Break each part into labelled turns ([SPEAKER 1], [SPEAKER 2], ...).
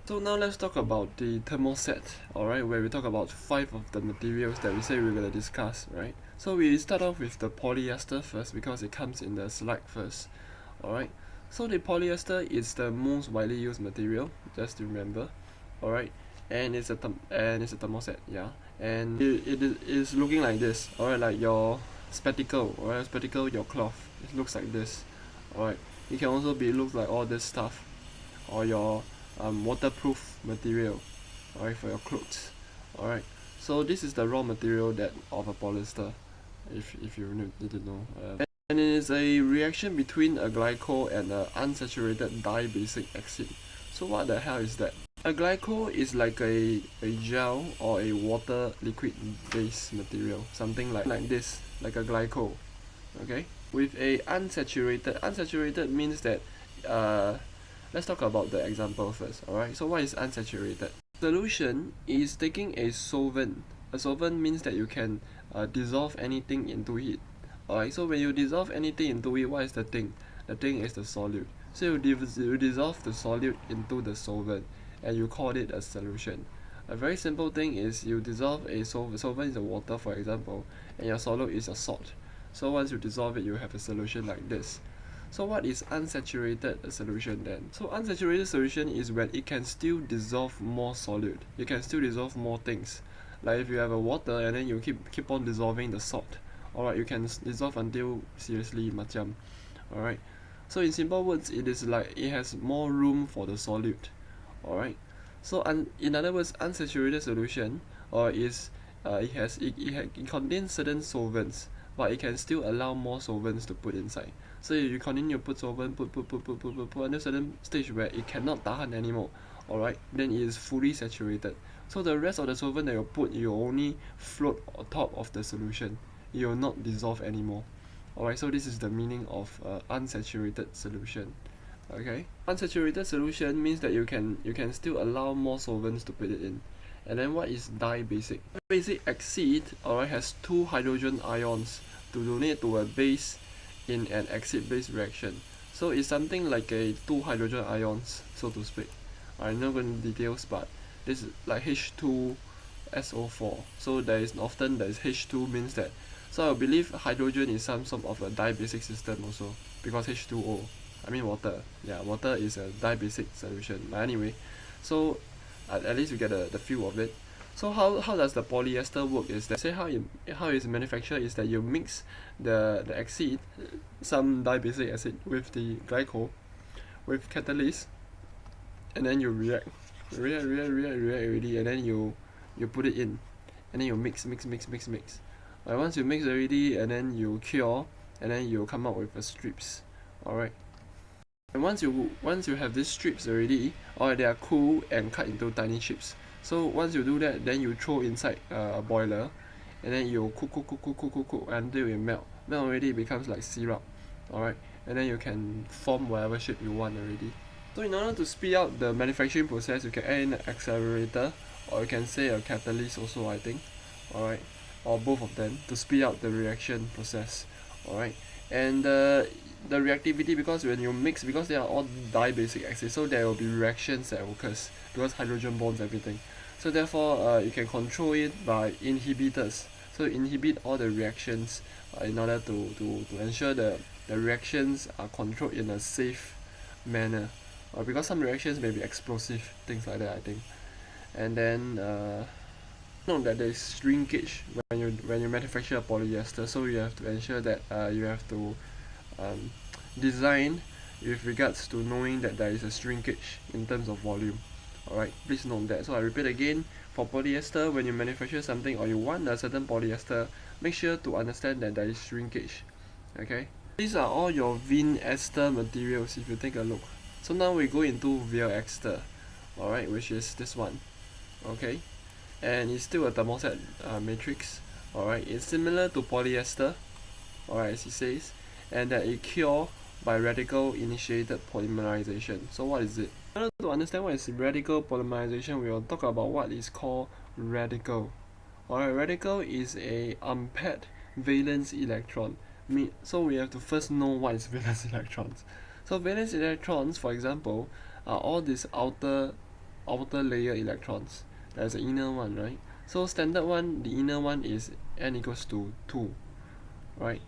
[SPEAKER 1] So now let's talk about the thermoset, alright, where we talk about 5 of the materials that we say we're going to discuss, right? So we start off with the polyester first because it comes in the slide first, alright? So the polyester is the most widely used material, just to remember, alright? And it's a thermoset, yeah. And it is looking like this, alright, like your spectacle, alright, spectacle, your cloth. It looks like this, alright. It can also be look like all this stuff, or your waterproof material, alright, for your clothes, alright. So this is the raw material that of a polyester, if you need to know. And it is a reaction between a glycol and an unsaturated dibasic acid. So what the hell is that? A glycol is like a gel or a water liquid based material, something like this, like a glycol, okay? With a unsaturated means that let's talk about the example first, alright? So what is unsaturated? Solution is taking a solvent. A solvent means that you can dissolve anything into it. Alright, so when you dissolve anything into it, what is the thing? The thing is the solute. So you dissolve the solute into the solvent and you call it a solution. A very simple thing is you dissolve a solvent is a water, for example, and your solute is a salt. So once you dissolve it, you have a solution like this. So what is unsaturated solution then? So unsaturated solution is when it can still dissolve more solute. You can still dissolve more things. Like if you have a water and then you keep on dissolving the salt. Alright, you can dissolve until seriously macam. Alright. So in simple words, it is like it has more room for the solute. Alright. So in other words, unsaturated solution it contains certain solvents, but it can still allow more solvents to put inside. So if you continue to put solvent, put until a certain stage where it cannot tahan anymore, alright, then it is fully saturated. So the rest of the solvent that you put, you only float on top of the solution. It will not dissolve anymore. Alright, so this is the meaning of unsaturated solution. Okay, unsaturated solution means that you can still allow more solvents to put it in. And then what is dibasic? Basic acid, alright, has 2 hydrogen ions to donate to a base in an acid-base reaction. So it's something like a 2 hydrogen ions, so to speak. I'm not going into details, but this is like H2SO4. So there is H2 means that. So I believe hydrogen is some sort of a dibasic system also, because H2O. I mean water. Yeah, water is a dibasic solution. But anyway, so at least you get the feel of it. So how does the polyester work is that, say how it's manufactured is that you mix the acid, some dibasic acid, with the glycol, with catalyst, and then you react already, and then you put it in, and then you mix. Once you mix already, and then you cure, and then you come out with the strips. Alright. And once you have these strips already, alright, they are cool and cut into tiny chips. So once you do that, then you throw inside a boiler, and then you cook until it melt. Melt already, it becomes like syrup. Alright, and then you can form whatever shape you want already. So in order to speed up the manufacturing process, you can add in an accelerator, or you can say a catalyst also, I think. Alright, or both of them to speed up the reaction process. Alright, and the reactivity, because when you mix, because they are all dibasic acids, so there will be reactions that occurs because hydrogen bonds everything. So therefore you can control it by inhibitors. So inhibit all the reactions in order to ensure the reactions are controlled in a safe manner, because some reactions may be explosive, things like that, I think. And then note that there is shrinkage when you manufacture a polyester, so you have to ensure that you have to design with regards to knowing that there is a shrinkage in terms of volume. Alright, please note that. So I repeat again, for polyester, when you manufacture something or you want a certain polyester, make sure to understand that there is shrinkage. Okay, these are all your Vin ester materials if you take a look. So now we go into Via ester, alright, which is this one. Okay, and it's still a thermoset matrix. Alright, it's similar to polyester, alright, as it says, and that it cure by radical initiated polymerization. So what is it? In order to understand what is radical polymerization, we will talk about what is called radical. Alright, radical is a unpaired valence electron. So we have to first know what is valence electrons. So valence electrons, for example, are all these outer outer layer electrons. There's the inner one, right? So standard one, the inner one is n equals to 2, right?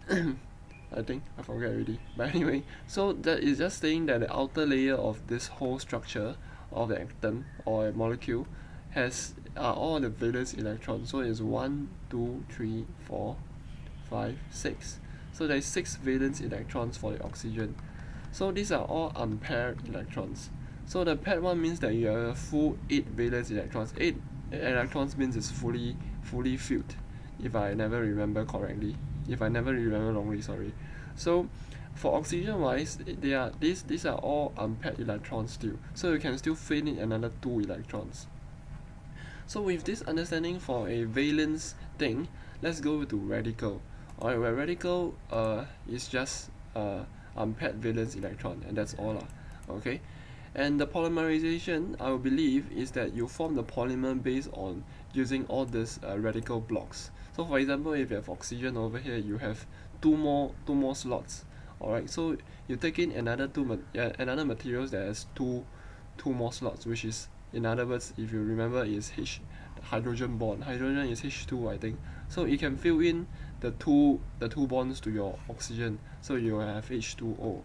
[SPEAKER 1] I think I forget already, but anyway, so that is just saying that the outer layer of this whole structure of the atom or a molecule has all the valence electrons. So it's 1, 2, 3, 4, 5, 6. So there's 6 valence electrons for the oxygen. So these are all unpaired electrons. So the paired one means that you have a full 8 valence electrons. 8 electrons means it's fully filled, if I never remember correctly. If I never remember wrongly, sorry. So for oxygen wise, these are all unpaired electrons still. So you can still fill in another 2 electrons. So with this understanding for a valence thing, let's go to radical. Alright, where radical is just unpaired valence electron, and that's all. Okay? And the polymerization, I believe, is that you form the polymer based on using all these radical blocks. So for example, if you have oxygen over here, you have two more slots. Alright, so you take in another another materials that has two more slots, which is, in other words, if you remember, is hydrogen bond. Hydrogen is H2, I think. So you can fill in the two bonds to your oxygen, so you have H2O.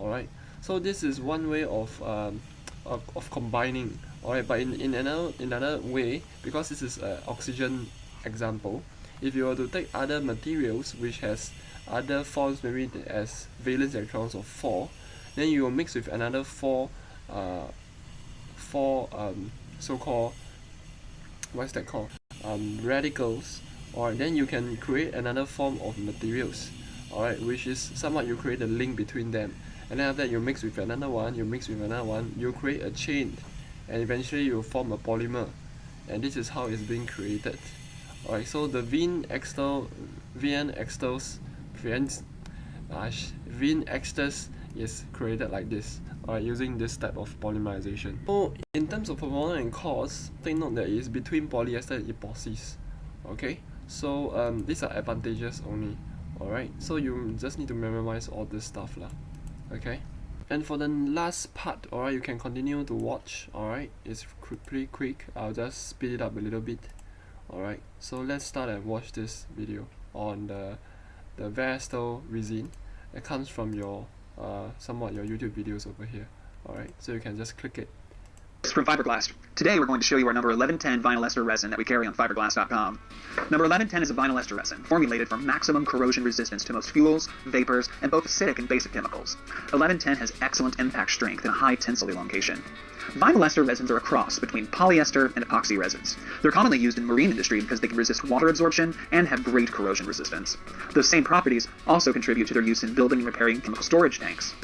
[SPEAKER 1] Alright, so this is one way of combining. Alright, but in another way, because this is an oxygen example, if you were to take other materials which has other forms, maybe as valence electrons of 4, then you will mix with another four so-called, what's that called, radicals, or then you can create another form of materials, alright, which is somewhat you create a link between them, and then after that you mix with another one, you create a chain, and eventually you form a polymer, and this is how it's being created. Alright, so the Vin esters is created like this, using this type of polymerization. So in terms of performance and cost, take note that it's between polyester and epoxies. Okay, so these are advantages only. Alright, so you just need to memorize all this stuff lah. Okay, and for the last part, alright, you can continue to watch. Alright, it's pretty quick. I'll just speed it up a little bit. Alright, so let's start and watch this video on the versatile resin that comes from your somewhat your YouTube videos over here. Alright, so you can just click it.
[SPEAKER 2] From fiberglass. Today we're going to show you our number 1110 vinyl ester resin that we carry on fiberglass.com. Number 1110 is a vinyl ester resin formulated for maximum corrosion resistance to most fuels, vapors, and both acidic and basic chemicals. 1110 has excellent impact strength and a high tensile elongation. Vinyl ester resins are a cross between polyester and epoxy resins. They're commonly used in marine industry because they can resist water absorption and have great corrosion resistance. Those same properties also contribute to their use in building and repairing chemical storage tanks.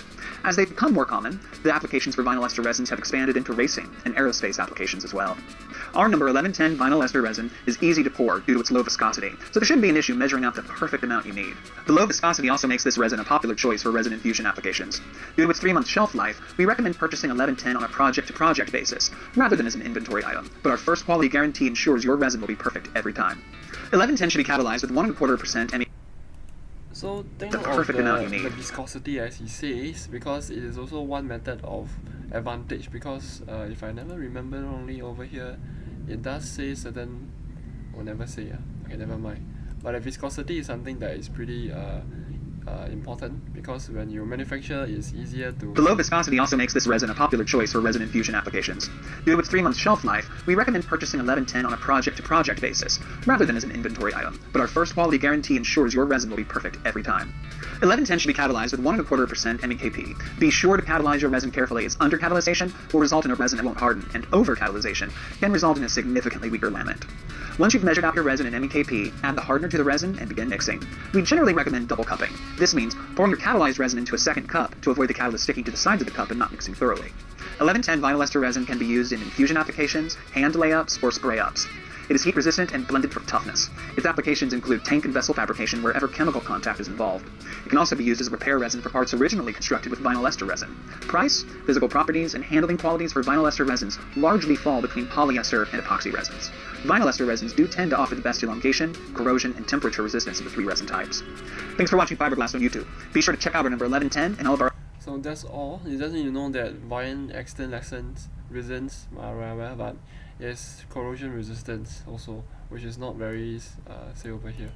[SPEAKER 2] As they've become more common, the applications for vinyl ester resins have expanded into racing and aerospace applications as well. Our number 1110 vinyl ester resin is easy to pour due to its low viscosity, so there shouldn't be an issue measuring out the perfect amount you need. The low viscosity also makes this resin a popular choice for resin infusion applications. Due to its 3-month shelf life, we recommend purchasing 1110 on a project-to-project basis, rather than as an inventory item, but our first quality guarantee ensures your resin will be perfect every time. 1110 should be catalyzed with 1.25% ME.
[SPEAKER 1] So think of the viscosity as he says, because it is also one method of advantage, because if I never remember wrongly over here, it does say certain, will never say, okay, never mind. But the viscosity is something that is pretty important, because when you manufacture, it's easier to...
[SPEAKER 2] The low viscosity also makes this resin a popular choice for resin infusion applications. Due to its 3-month shelf life, we recommend purchasing 1110 on a project-to-project basis, rather than as an inventory item, but our first quality guarantee ensures your resin will be perfect every time. 1110 should be catalyzed with 1.25% MEKP. Be sure to catalyze your resin carefully, as under-catalyzation will result in a resin that won't harden, and over-catalyzation can result in a significantly weaker laminate. Once you've measured out your resin in MEKP, add the hardener to the resin and begin mixing. We generally recommend double cupping. This means pouring your catalyzed resin into a second cup to avoid the catalyst sticking to the sides of the cup and not mixing thoroughly. 1110 vinyl ester resin can be used in infusion applications, hand layups, or spray ups. It is heat resistant and blended for toughness. Its applications include tank and vessel fabrication wherever chemical contact is involved. It can also be used as a repair resin for parts originally constructed with vinyl ester resin. Price, physical properties, and handling qualities for vinyl ester resins largely fall between polyester and epoxy resins. Vinyl ester resins do tend to offer the best elongation, corrosion, and temperature resistance of the 3 resin types. Thanks for watching Fiberglass on YouTube. Be sure to check out our number 1110 and all of our...
[SPEAKER 1] So that's all. You just need to know that vinyl ester resins resins, but yes, corrosion resistance also, which is not very say over here,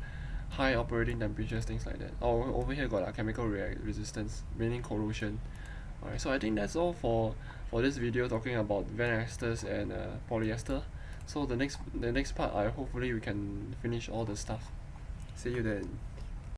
[SPEAKER 1] high operating temperatures, things like that. Over here got chemical resistance, meaning corrosion. Alright, so I think that's all for this video talking about van esters and polyester. So the next part, hopefully we can finish all the stuff. See you then.